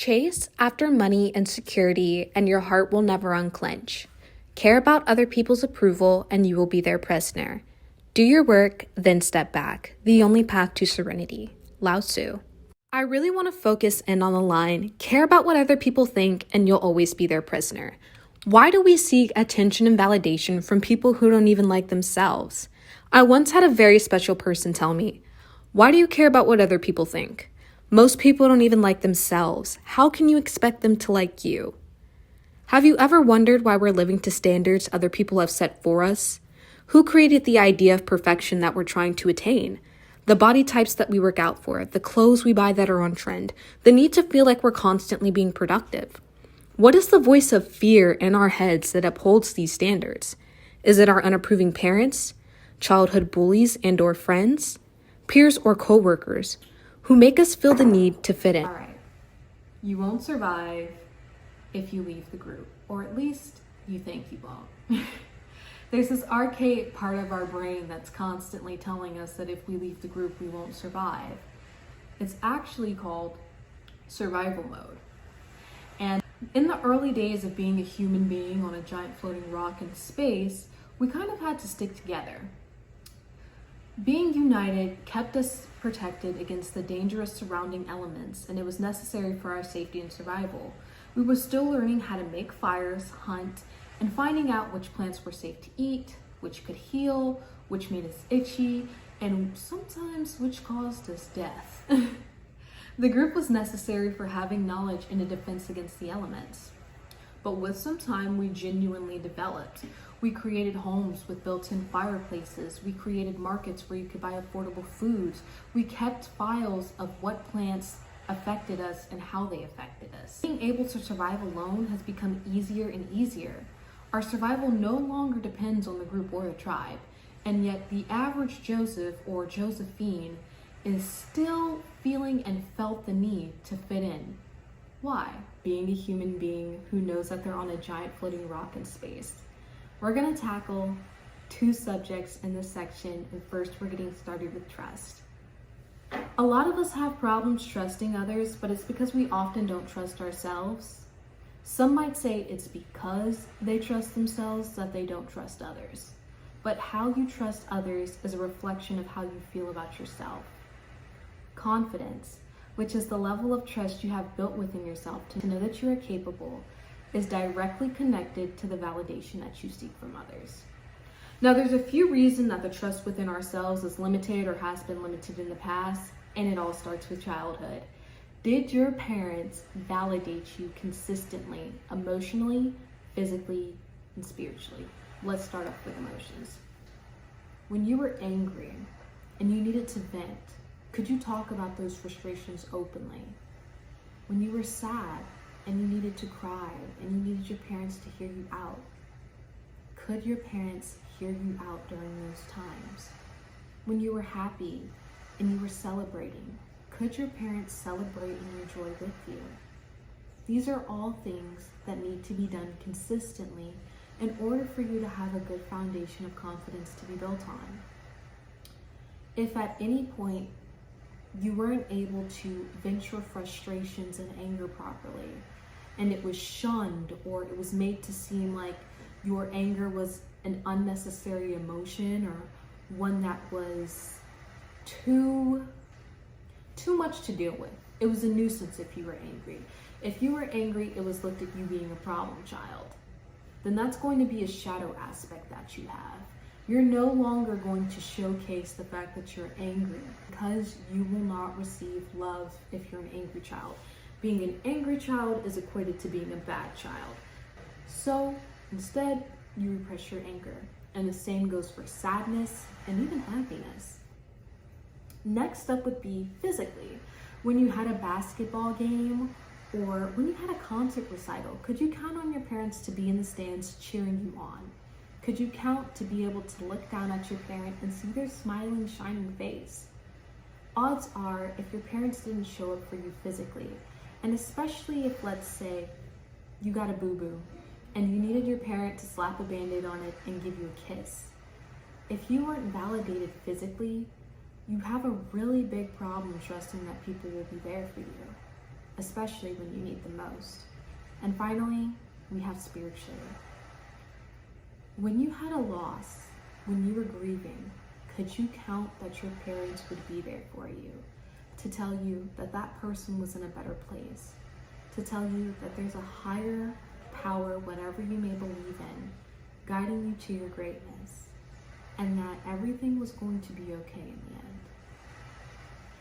Chase after money and security, and your heart will never unclench. Care about other people's approval, and you will be their prisoner. Do your work, then step back. The only path to serenity. Lao Tzu. I really want to focus in on the line, care about what other people think, and you'll always be their prisoner. Why do we seek attention and validation from people who don't even like themselves? I once had a very special person tell me, "Why do you care about what other people think? Most people don't even like themselves. How can you expect them to like you?" Have you ever wondered why we're living to standards other people have set for us? Who created the idea of perfection that we're trying to attain? The body types that we work out for, the clothes we buy that are on trend, the need to feel like we're constantly being productive. What is the voice of fear in our heads that upholds these standards? Is it our unapproving parents, childhood bullies and/or friends, peers or coworkers who make us feel the need to fit in? All right, you won't survive if you leave the group, or at least you think you won't. There's this archaic part of our brain that's constantly telling us that if we leave the group, we won't survive. It's actually called survival mode. And in the early days of being a human being on a giant floating rock in space, we kind of had to stick together. Being united kept us protected against the dangerous surrounding elements, and it was necessary for our safety and survival. We were still learning how to make fires, hunt, and finding out which plants were safe to eat, which could heal, which made us itchy, and sometimes which caused us death. The group was necessary for having knowledge in a defense against the elements. But with some time, we genuinely developed. We created homes with built-in fireplaces. We created markets where you could buy affordable foods. We kept files of what plants affected us and how they affected us. Being able to survive alone has become easier and easier. Our survival no longer depends on the group or the tribe, and yet the average Joseph or Josephine is still feeling and felt the need to fit in. Why? Being a human being who knows that they're on a giant floating rock in space. We're gonna tackle two subjects in this section, and first we're getting started with trust. A lot of us have problems trusting others, but it's because we often don't trust ourselves. Some might say it's because they trust themselves that they don't trust others. But how you trust others is a reflection of how you feel about yourself. Confidence, which is the level of trust you have built within yourself to know that you are capable, is directly connected to the validation that you seek from others. Now, there's a few reasons that the trust within ourselves is limited or has been limited in the past, and it all starts with childhood. Did your parents validate you consistently, emotionally, physically, and spiritually? Let's start off with emotions. When you were angry and you needed to vent, could you talk about those frustrations openly? When you were sad and you needed to cry and you needed your parents to hear you out, could your parents hear you out during those times? When you were happy and you were celebrating, could your parents celebrate and enjoy with you? These are all things that need to be done consistently in order for you to have a good foundation of confidence to be built on. If at any point you weren't able to vent your frustrations and anger properly, and it was shunned or it was made to seem like your anger was an unnecessary emotion or one that was too much to deal with. It was a nuisance if you were angry. If you were angry, it was looked at you being a problem child. Then that's going to be a shadow aspect that you have. You're no longer going to showcase the fact that you're angry because you will not receive love if you're an angry child. Being an angry child is equated to being a bad child. So instead, you repress your anger. And the same goes for sadness and even happiness. Next up would be physically. When you had a basketball game or when you had a concert recital, could you count on your parents to be in the stands cheering you on? Could you count to be able to look down at your parent and see their smiling, shining face? Odds are, if your parents didn't show up for you physically, and especially if, let's say, you got a boo-boo and you needed your parent to slap a Band-Aid on it and give you a kiss, if you weren't validated physically, you have a really big problem trusting that people will be there for you. especially when you need them most. And finally, we have spiritually. When you had a loss, when you were grieving, could you count that your parents would be there for you, to tell you that that person was in a better place, to tell you that there's a higher power, whatever you may believe in, guiding you to your greatness, and that everything was going to be okay in the end?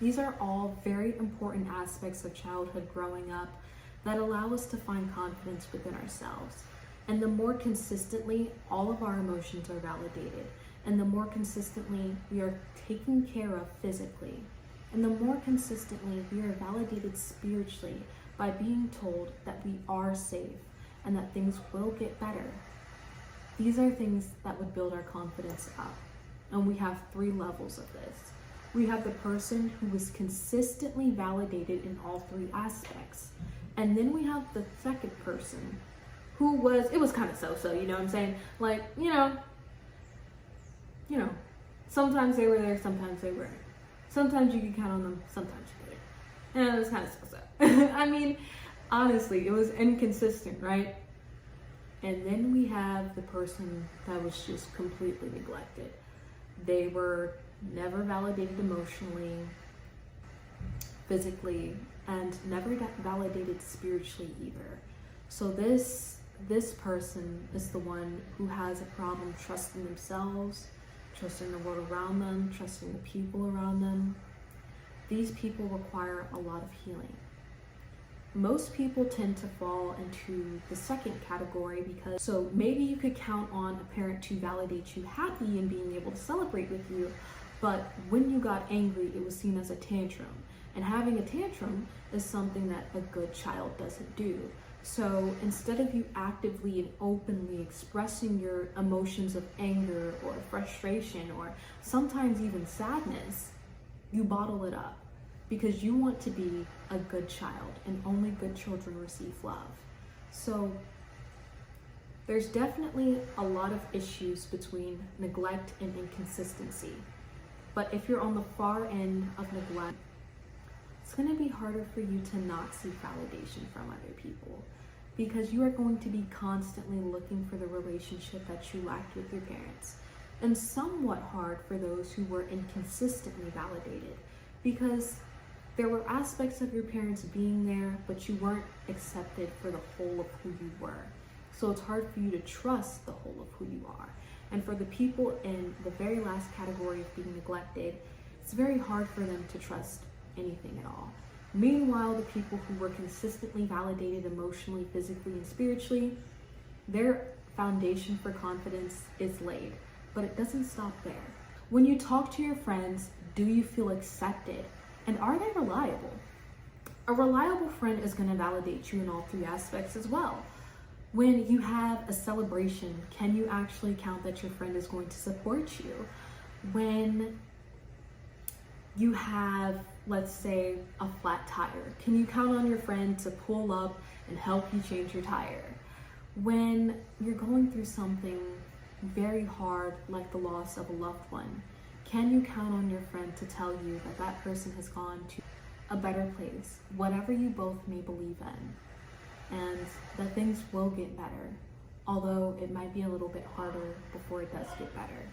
These are all very important aspects of childhood growing up that allow us to find confidence within ourselves. And the more consistently all of our emotions are validated, and the more consistently we are taken care of physically, and the more consistently we are validated spiritually by being told that we are safe and that things will get better, these are things that would build our confidence up. And we have 3 levels of this. We have the person who was consistently validated in all 3 aspects. And then we have the second person who it was kind of so-so, you know what I'm saying? Like, you know, sometimes they were there, sometimes they weren't. Sometimes you could count on them, sometimes you couldn't. And it was kind of so-so. I mean, honestly, it was inconsistent, right? And then we have the person that was just completely neglected. They were never validated emotionally, physically, and never validated spiritually either. So this person is the one who has a problem trusting themselves, trusting the world around them, trusting the people around them. These people require a lot of healing. Most people tend to fall into the second category because, so maybe you could count on a parent to validate you happy and being able to celebrate with you, but when you got angry, it was seen as a tantrum. And having a tantrum is something that a good child doesn't do. So instead of you actively and openly expressing your emotions of anger or frustration or sometimes even sadness, you bottle it up because you want to be a good child, and only good children receive love. So there's definitely a lot of issues between neglect and inconsistency. But if you're on the far end of neglect, it's going to be harder for you to not seek validation from other people, because you are going to be constantly looking for the relationship that you lacked with your parents. And somewhat hard for those who were inconsistently validated, because there were aspects of your parents being there, but you weren't accepted for the whole of who you were. So it's hard for you to trust the whole of who you are. And for the people in the very last category of being neglected, it's very hard for them to trust anything at all. Meanwhile, the people who were consistently validated emotionally, physically, and spiritually, their foundation for confidence is laid, but it doesn't stop there. When you talk to your friends, do you feel accepted? And are they reliable? A reliable friend is going to validate you in all 3 aspects as well. When you have a celebration, can you actually count that your friend is going to support you? When you have, let's say, a flat tire, can you count on your friend to pull up and help you change your tire? When you're going through something very hard, like the loss of a loved one, can you count on your friend to tell you that that person has gone to a better place, whatever you both may believe in, and that things will get better, although it might be a little bit harder before it does get better?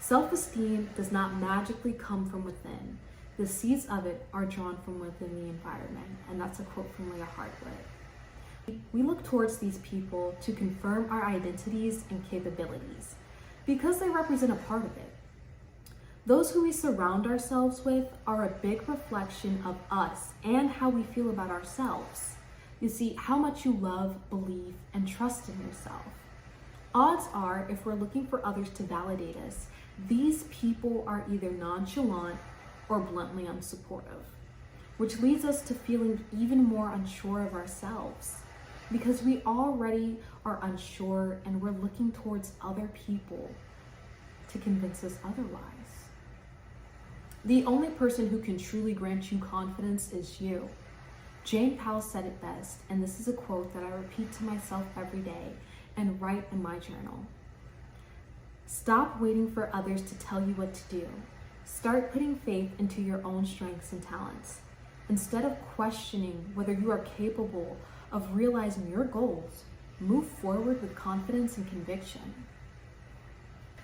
Self-esteem does not magically come from within. The seeds of it are drawn from within the environment, and that's a quote from Leah Hartwood. We look towards these people to confirm our identities and capabilities because they represent a part of it. Those who we surround ourselves with are a big reflection of us and how we feel about ourselves. You see, how much you love, believe, and trust in yourself. Odds are, if we're looking for others to validate us, these people are either nonchalant or bluntly unsupportive, which leads us to feeling even more unsure of ourselves because we already are unsure and we're looking towards other people to convince us otherwise. The only person who can truly grant you confidence is you. Jane Powell said it best, and this is a quote that I repeat to myself every day and write in my journal. Stop waiting for others to tell you what to do. Start putting faith into your own strengths and talents. Instead of questioning whether you are capable of realizing your goals, move forward with confidence and conviction.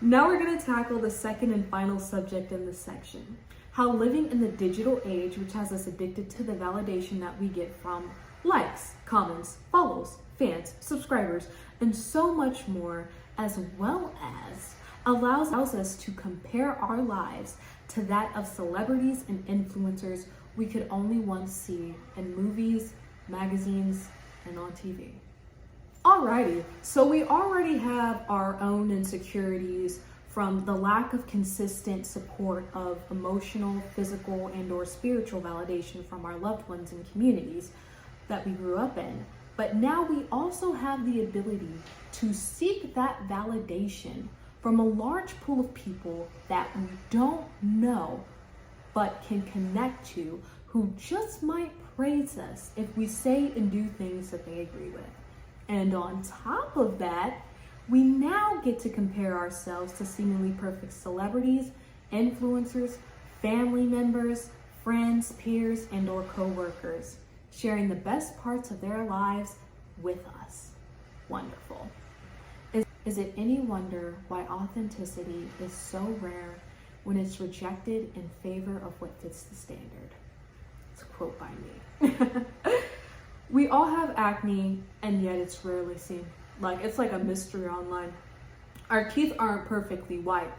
Now we're going to tackle the second and final subject in this section: how living in the digital age, which has us addicted to the validation that we get from likes, comments, follows, fans, subscribers, and so much more, as well as allows us to compare our lives to that of celebrities and influencers we could only once see in movies, magazines, and on TV. Alrighty, so we already have our own insecurities from the lack of consistent support of emotional, physical, and/or spiritual validation from our loved ones and communities that we grew up in. But now we also have the ability to seek that validation from a large pool of people that we don't know but can connect to, who just might praise us if we say and do things that they agree with. And on top of that, we now get to compare ourselves to seemingly perfect celebrities, influencers, family members, friends, peers, and/or co-workers, sharing the best parts of their lives with us. Wonderful. Is it any wonder why authenticity is so rare when it's rejected in favor of what fits the standard? It's a quote by me. We all have acne, and yet it's rarely seen. It's like a mystery online. Our teeth aren't perfectly white,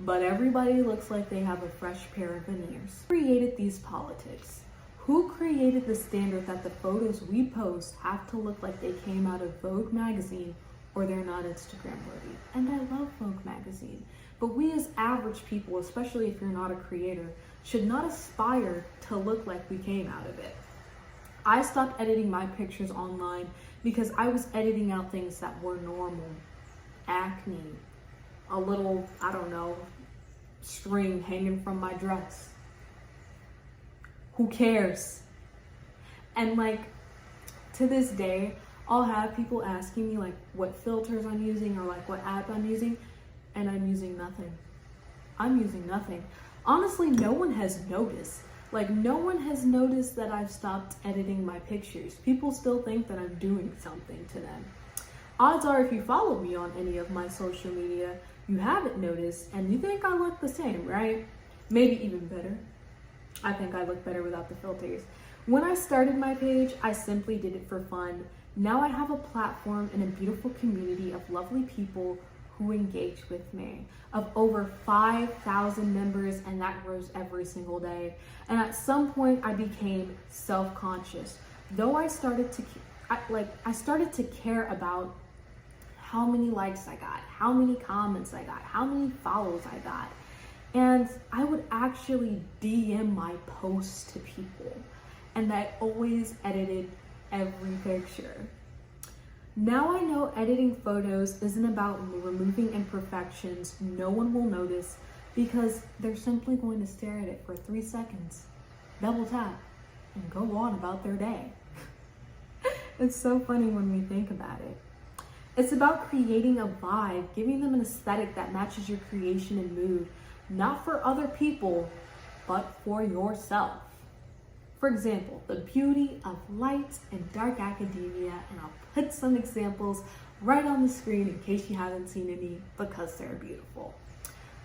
but everybody looks like they have a fresh pair of veneers. Who created these politics? Who created the standard that the photos we post have to look like they came out of Vogue magazine or they're not Instagram worthy? And I love Vogue magazine, but we as average people, especially if you're not a creator, should not aspire to look like we came out of it. I stopped editing my pictures online because I was editing out things that were normal. Acne, a little, string hanging from my dress. Who cares? And to this day, I'll have people asking me what filters I'm using or what app I'm using, and I'm using nothing. I'm using nothing. Honestly, no one has noticed. No one has noticed that I've stopped editing my pictures. People still think that I'm doing something to them. Odds are, if you follow me on any of my social media, you haven't noticed and you think I look the same, right? Maybe even better. I think I look better without the filters. When I started my page, I simply did it for fun. Now I have a platform and a beautiful community of lovely people who engage with me, of over 5,000 members, and that grows every single day. And at some point I became self-conscious. Though I started to care about how many likes I got, how many comments I got, how many follows I got. And I would actually DM my posts to people, and I always edited every picture. Now I know editing photos isn't about removing imperfections no one will notice, because they're simply going to stare at it for 3 seconds, double tap, and go on about their day. It's so funny when we think about it. It's about creating a vibe, giving them an aesthetic that matches your creation and mood, not for other people, but for yourself. For example, the beauty of light and dark academia, and I'll put some examples right on the screen in case you haven't seen any, because they're beautiful.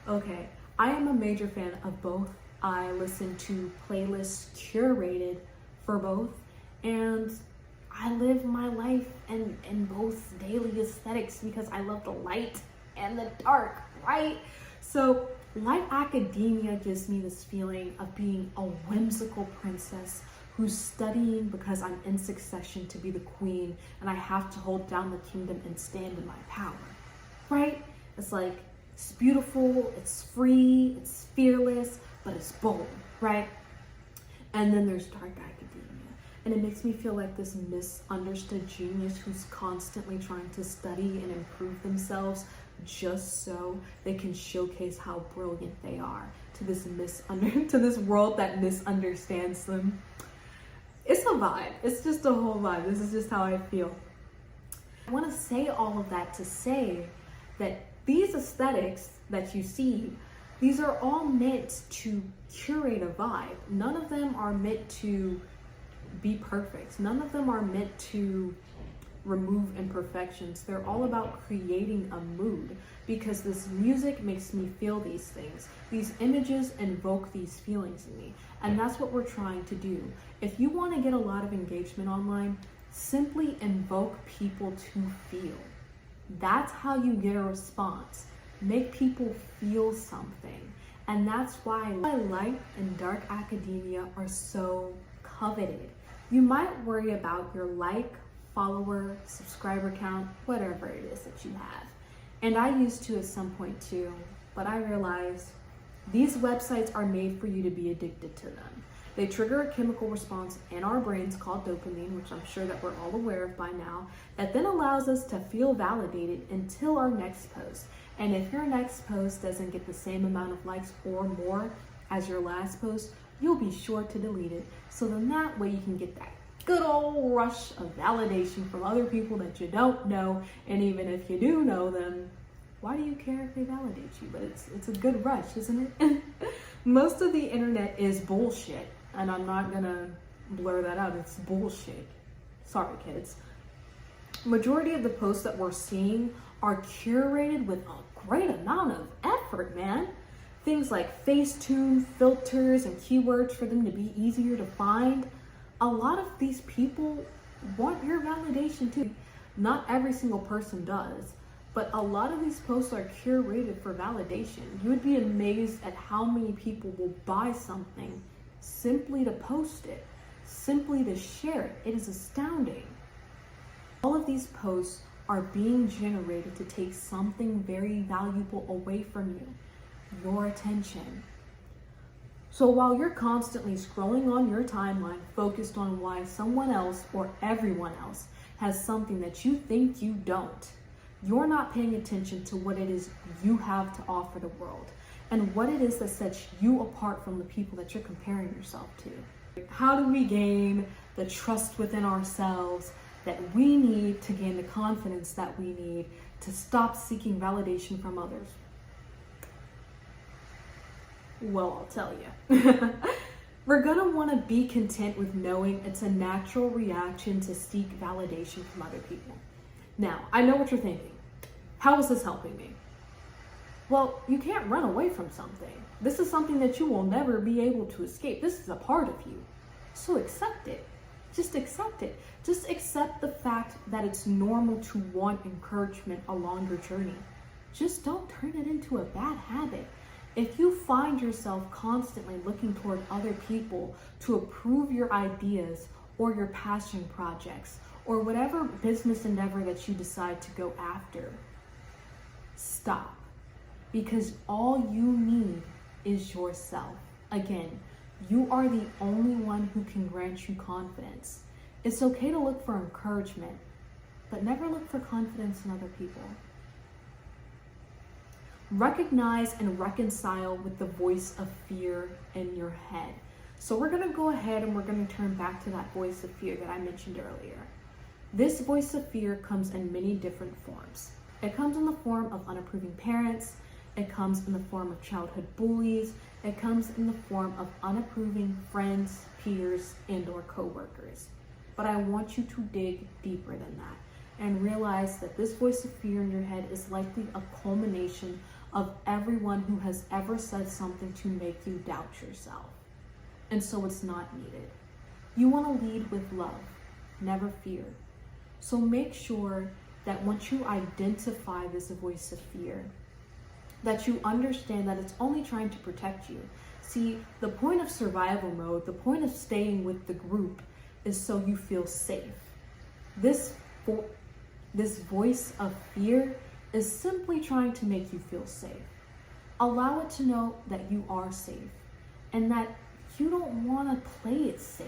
Okay, I am a major fan of both. I listen to playlists curated for both, and I live my life in both daily aesthetics because I love the light and the dark, right? So light academia gives me this feeling of being a whimsical princess who's studying because I'm in succession to be the queen, and I have to hold down the kingdom and stand in my power, right? It's beautiful, it's free, it's fearless, but it's bold, right? And then there's dark academia, and it makes me feel like this misunderstood genius who's constantly trying to study and improve themselves just so they can showcase how brilliant they are to this world that misunderstands them. It's a vibe. It's just a whole vibe. This is just how I feel. I want to say all of that to say that these aesthetics that you see These are all meant to curate a vibe. None of them are meant to be perfect. None of them are meant to remove imperfections. They're all about creating a mood, because this music makes me feel these things. These images invoke these feelings in me. And that's what we're trying to do. If you want to get a lot of engagement online, simply invoke people to feel. That's how you get a response. Make people feel something. And that's why light and dark academia are so coveted. You might worry about your like, follower, subscriber count, whatever it is that you have. And I used to at some point too, but I realized these websites are made for you to be addicted to them. They trigger a chemical response in our brains called dopamine, which I'm sure that we're all aware of by now, that then allows us to feel validated until our next post. And if your next post doesn't get the same amount of likes or more as your last post, you'll be sure to delete it. So then that way you can get that good old rush of validation from other people that you don't know. And even if you do know them, why do you care if they validate you? But it's a good rush, isn't it? Most of the internet is bullshit. And I'm not gonna blur that out. It's bullshit. Sorry, kids. Majority of the posts that we're seeing are curated with a great amount of effort, man. Things like Facetune, filters, and keywords for them to be easier to find. A lot of these people want your validation too. Not every single person does, but a lot of these posts are curated for validation. You would be amazed at how many people will buy something simply to post it, simply to share it. It is astounding. All of these posts are being generated to take something very valuable away from you, your attention. So while you're constantly scrolling on your timeline, focused on why someone else or everyone else has something that you think you don't, you're not paying attention to what it is you have to offer the world and what it is that sets you apart from the people that you're comparing yourself to. How do we gain the trust within ourselves that we need to gain the confidence that we need to stop seeking validation from others? Well, I'll tell you. We're gonna wanna be content with knowing it's a natural reaction to seek validation from other people. Now, I know what you're thinking. How is this helping me? Well, you can't run away from something. This is something that you will never be able to escape. This is a part of you. So accept it. Just accept it. Just accept the fact that it's normal to want encouragement along your journey. Just don't turn it into a bad habit. If you find yourself constantly looking toward other people to approve your ideas or your passion projects or whatever business endeavor that you decide to go after, stop. Because all you need is yourself. Again, you are the only one who can grant you confidence. It's okay to look for encouragement, but never look for confidence in other people. Recognize and reconcile with the voice of fear in your head. So we're gonna go ahead and we're gonna turn back to that voice of fear that I mentioned earlier. This voice of fear comes in many different forms. It comes in the form of unapproving parents. It comes in the form of childhood bullies. It comes in the form of unapproving friends, peers, and or coworkers. But I want you to dig deeper than that and realize that this voice of fear in your head is likely a culmination of everyone who has ever said something to make you doubt yourself. And so it's not needed. You want to lead with love, never fear. So make sure that once you identify this voice of fear, that you understand that it's only trying to protect you. See, the point of survival mode, the point of staying with the group is so you feel safe. This voice of fear is simply trying to make you feel safe. Allow it to know that you are safe and that you don't want to play it safe.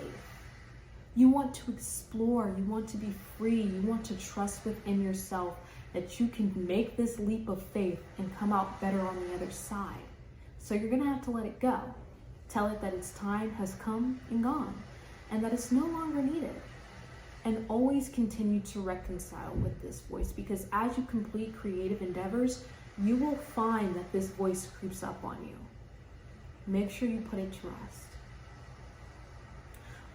You want to explore, you want to be free, you want to trust within yourself that you can make this leap of faith and come out better on the other side. So you're gonna have to let it go. Tell it that its time has come and gone and that it's no longer needed. And always continue to reconcile with this voice, because as you complete creative endeavors, you will find that this voice creeps up on you. Make sure you put it to rest.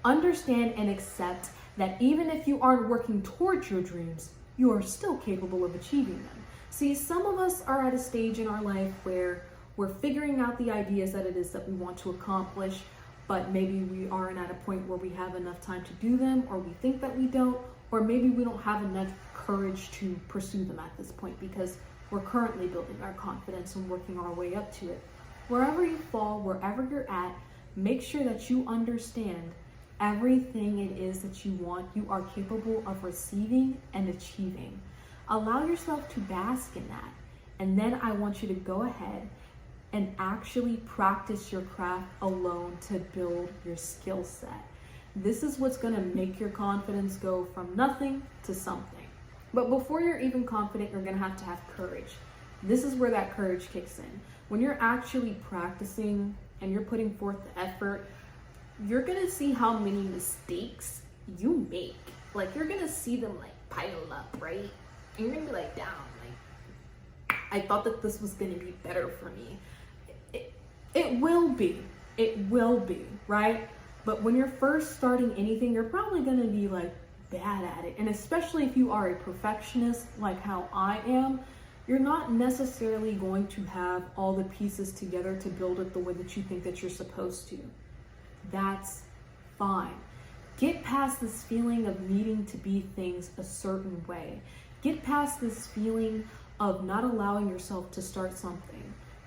Understand and accept that even if you aren't working towards your dreams, you are still capable of achieving them. See, some of us are at a stage in our life where we're figuring out the ideas that it is that we want to accomplish, but maybe we aren't at a point where we have enough time to do them, or we think that we don't, or maybe we don't have enough courage to pursue them at this point because we're currently building our confidence and working our way up to it. Wherever you fall, wherever you're at, make sure that you understand everything it is that you want, you are capable of receiving and achieving. Allow yourself to bask in that. And then I want you to go ahead and actually practice your craft alone to build your skill set. This is what's going to make your confidence go from nothing to something. But before you're even confident, you're going to have courage. This is where that courage kicks in. When you're actually practicing and you're putting forth the effort, you're going to see how many mistakes you make. Like, you're going to see them like pile up, right? And you're going to be like, damn, like, I thought that this was going to be better for me. It will be, right? But when you're first starting anything, you're probably going to be like bad at it. And especially if you are a perfectionist like how I am, you're not necessarily going to have all the pieces together to build it the way that you think that you're supposed to. That's fine. Get past this feeling of needing to be things a certain way. Get past this feeling of not allowing yourself to start something.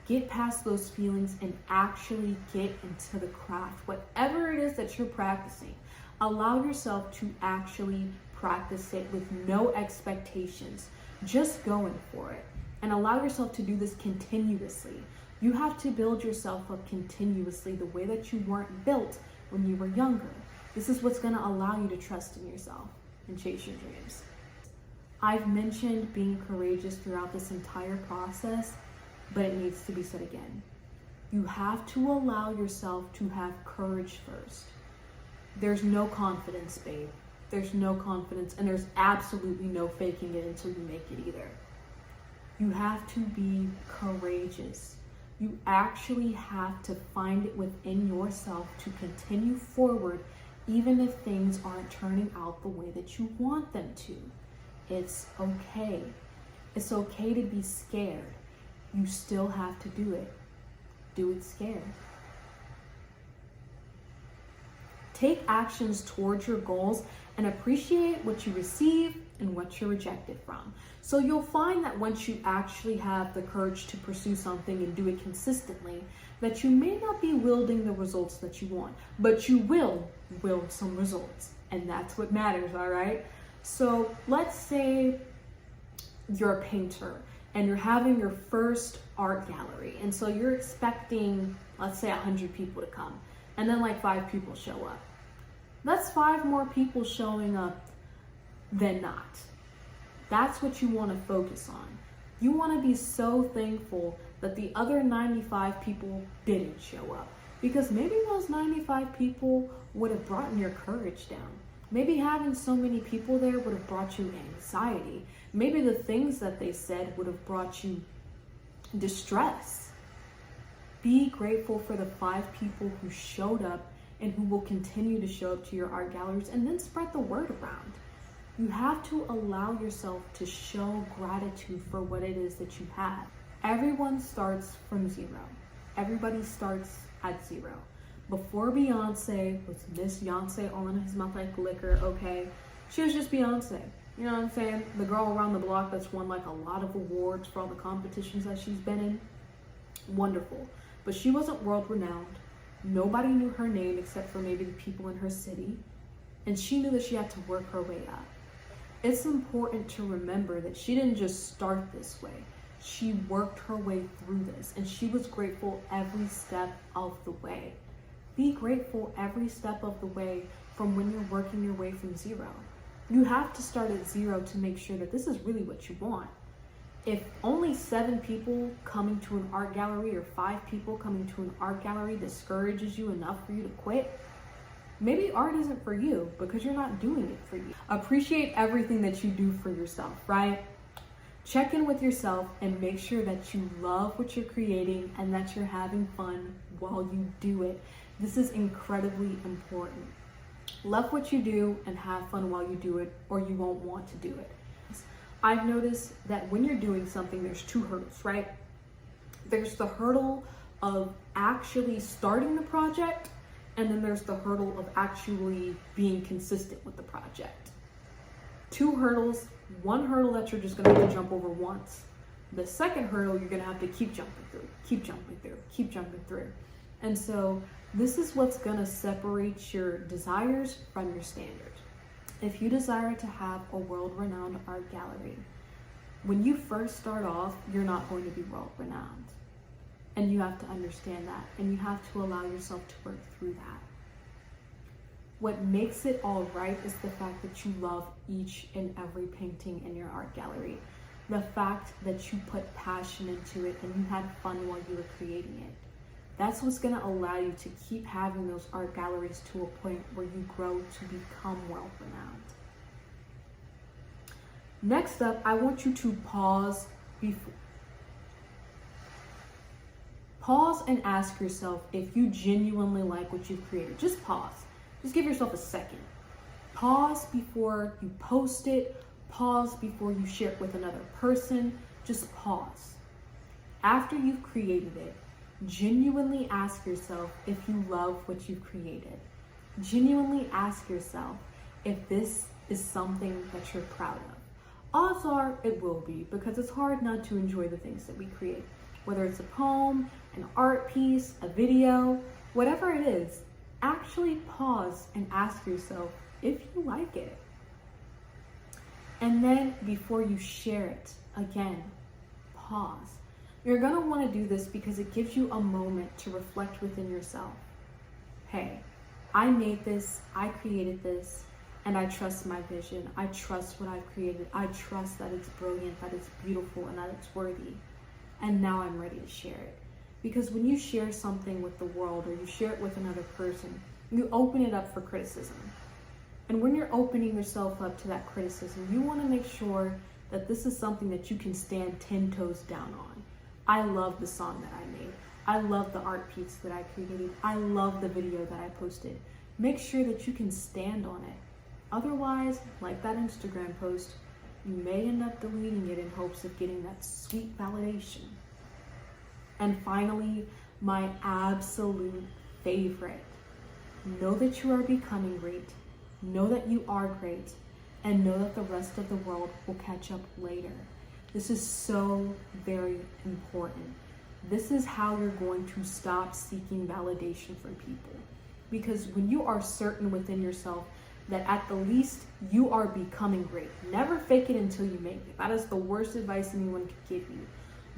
Get past those feelings and actually get into the craft. Whatever it is that you're practicing, allow yourself to actually practice it with no expectations, just going for it. And allow yourself to do this continuously. You have to build yourself up continuously the way that you weren't built when you were younger. This is what's going to allow you to trust in yourself and chase your dreams. I've mentioned being courageous throughout this entire process, but it needs to be said again. You have to allow yourself to have courage first. There's no confidence, babe. There's no confidence, and there's absolutely no faking it until you make it either. You have to be courageous. You actually have to find it within yourself to continue forward, even if things aren't turning out the way that you want them to. It's okay. It's okay to be scared. You still have to do it. Do it scared. Take actions towards your goals and appreciate what you receive and what you're rejected from. So you'll find that once you actually have the courage to pursue something and do it consistently, that you may not be wielding the results that you want, but you will wield some results. And that's what matters, all right? So let's say you're a painter and you're having your first art gallery. And so you're expecting, let's say 100 people to come, and then like 5 people show up. That's 5 more people showing up than not. That's what you want to focus on. You want to be so thankful that the other 95 people didn't show up, because maybe those 95 people would have brought your courage down. Maybe having so many people there would have brought you anxiety. Maybe the things that they said would have brought you distress. Be grateful for the 5 people who showed up and who will continue to show up to your art galleries, and then spread the word around. You have to allow yourself to show gratitude for what it is that you have. Everyone starts from zero. Everybody starts at zero. Before Beyonce was Miss Beyonce, all in his mouth like liquor, okay? She was just Beyonce. You know what I'm saying? The girl around the block that's won like a lot of awards for all the competitions that she's been in. Wonderful. But she wasn't world renowned. Nobody knew her name except for maybe the people in her city. And she knew that she had to work her way up. It's important to remember that she didn't just start this way. She worked her way through this, and she was grateful every step of the way. Be grateful every step of the way from when you're working your way from zero. You have to start at zero to make sure that this is really what you want. If only 7 people coming to an art gallery or 5 people coming to an art gallery discourages you enough for you to quit, maybe art isn't for you because you're not doing it for you. Appreciate everything that you do for yourself, right? Check in with yourself and make sure that you love what you're creating and that you're having fun while you do it. This is incredibly important. Love what you do and have fun while you do it, or you won't want to do it. I've noticed that when you're doing something, there's two hurdles, right? There's the hurdle of actually starting the project, and then there's the hurdle of actually being consistent with the project. Two hurdles, one hurdle that you're just gonna have to jump over once. The second hurdle, you're gonna have to keep jumping through, keep jumping through, keep jumping through. And so this is what's gonna separate your desires from your standards. If you desire to have a world-renowned art gallery, when you first start off, you're not going to be world-renowned. And you have to understand that, and you have to allow yourself to work through that. What makes it all right is the fact that you love each and every painting in your art gallery. The fact that you put passion into it and you had fun while you were creating it. That's what's gonna allow you to keep having those art galleries to a point where you grow to become world-renowned. Next up, I want you to pause and ask yourself if you genuinely like what you've created. Just pause. Just give yourself a second. Pause before you post it. Pause before you share it with another person. Just pause. After you've created it, genuinely ask yourself if you love what you've created. Genuinely ask yourself if this is something that you're proud of. Odds are it will be, because it's hard not to enjoy the things that we create. Whether it's a poem, an art piece, a video, whatever it is, actually pause and ask yourself if you like it. And then before you share it, again, pause. You're gonna wanna do this because it gives you a moment to reflect within yourself. Hey, I made this, I created this, and I trust my vision. I trust what I've created. I trust that it's brilliant, that it's beautiful, and that it's worthy. And now I'm ready to share it. Because when you share something with the world or you share it with another person, you open it up for criticism. And when you're opening yourself up to that criticism, you want to make sure that this is something that you can stand 10 toes down on. I love the song that I made. I love the art piece that I created. I love the video that I posted. Make sure that you can stand on it. Otherwise, like that Instagram post, you may end up deleting it in hopes of getting that sweet validation. And finally, my absolute favorite. Know that you are becoming great. Know that you are great. And know that the rest of the world will catch up later. This is so very important. This is how you're going to stop seeking validation from people. Because when you are certain within yourself that at the least you are becoming great, never fake it until you make it. That is the worst advice anyone could give you.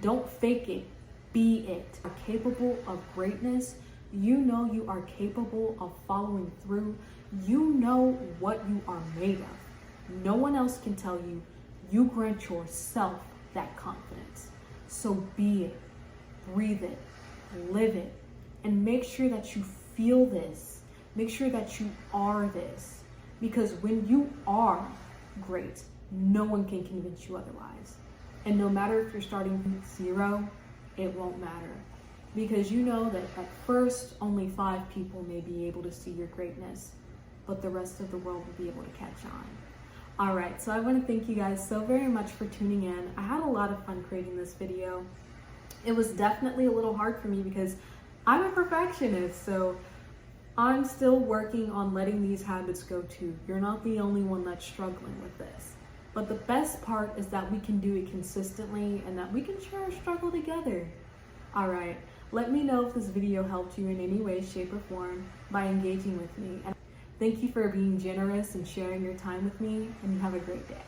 Don't fake it, be it. You're capable of greatness. You know you are capable of following through. You know what you are made of. No one else can tell you. You grant yourself that confidence. So be it, breathe it, live it, and make sure that you feel this. Make sure that you are this. Because when you are great, no one can convince you otherwise. And no matter if you're starting with 0, it won't matter. Because you know that at first, only 5 people may be able to see your greatness, but the rest of the world will be able to catch on. All right, so I want to thank you guys so very much for tuning in. I had a lot of fun creating this video. It was definitely a little hard for me because I'm a perfectionist, so I'm still working on letting these habits go too. You're not the only one that's struggling with this. But the best part is that we can do it consistently and that we can share our struggle together. All right, let me know if this video helped you in any way, shape, or form by engaging with me. And thank you for being generous and sharing your time with me, and you have a great day.